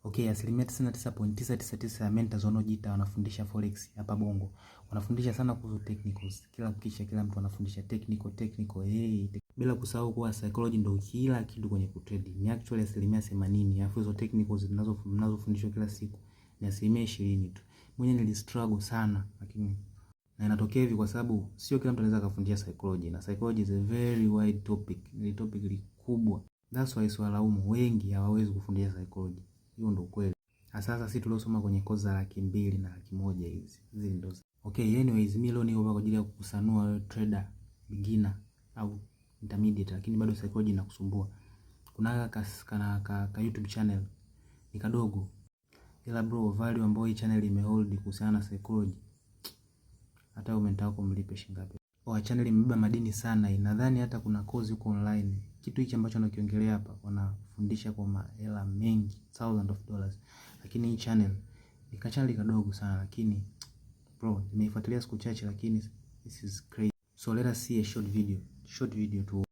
Okay, asilimia 99.999 ya mentors wanaojiita wanafundisha forex hapa Bongo wanafundisha sana kuhusu technicals. Kila mtu anafundisha technical bila kusahau kuwa psychology ndio kila kitu kwenye kutrade. Ni actually asilimia 80, alafu hizo technicals zinazofundishwa kila siku ni asilimia 20 tu. Mwenyewe nilistruggle sana, lakini na inatokea hivi kwa sababu sio kila mtu anaweza kufundisha psychology, na psychology is a very wide topic. Ni topic kubwa. That's why swalaumu wengi hawawezi kufundisha psychology. Hiyo ndio kweli. Sasa sisi tuliosoma kwenye kozi za 200 na 100 hizi ndio. Okay, anyways mimi leo niko kwa ajili ya kukusanua wewe trader beginner au intermediate, lakini bado psychology inakusumbua. Kuna ka YouTube channel ni kadogo, ila bro value ambayo hii channel imehold kuhusiana na psychology hata umetaka kumlipe shilingi ngapi. Channel imebeba madini sana. Nadhani hata kuna course huko online. Kitu hiki ambacho nakiongelea hapa wanafundisha kwa mahela mengi, thousands of dollars. Lakini hii channel ni channel kadogo sana, lakini bro nimeifuatilia siku chache, lakini this is crazy. So let us see a short video to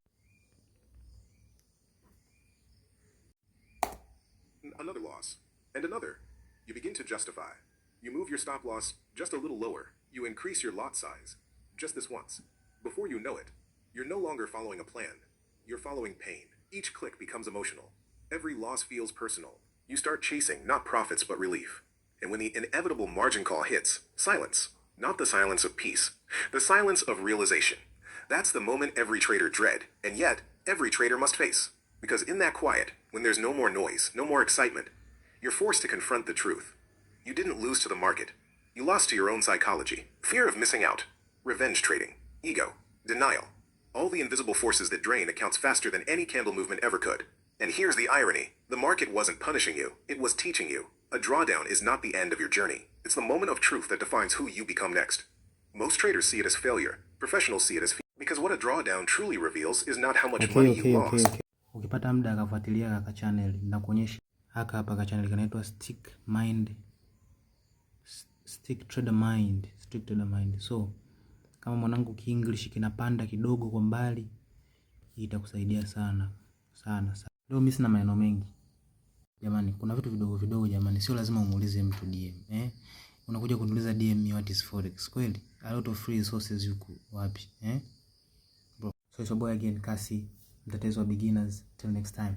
another loss and another. You begin to justify. You move your stop loss just a little lower. You increase your lot size just this once. Before you know it, you're no longer following a plan. You're following pain. Each click becomes emotional. Every loss feels personal. You start chasing not profits but relief. And when the inevitable margin call hits, silence. Not the silence of peace. The silence of realization. That's the moment every trader dread, and yet every trader must face. Because in that quiet, when there's no more noise, no more excitement, you're forced to confront the truth. You didn't lose to the market. You lost to your own psychology. Fear of missing out. Revenge trading. Ego. Denial. All the invisible forces that drain accounts faster than any candle movement ever could. And here's the irony. The market wasn't punishing you. It was teaching you. A drawdown is not the end of your journey. It's the moment of truth that defines who you become next. Most traders see it as failure. Professionals see it as because what a drawdown truly reveals is not how much money you lost. Ukipata muda akafuatilia kaka channel na kuonyesha hapa ka channel kanaitwa Stick Trader Mind. So kama mwanangu Kienglish kinapanda kidogo kwa mbali, itakusaidia sana. Leo mimi sina maneno mengi. Jamani, kuna vitu vidogo jamani, sio lazima umuulize mtu DM. Unakuja kuniuliza DM what is forex? Kweli? A lot of free resources yuko wapi? Bro. So it's your boy again, Kasi, mtetezi wa beginners. Till next time.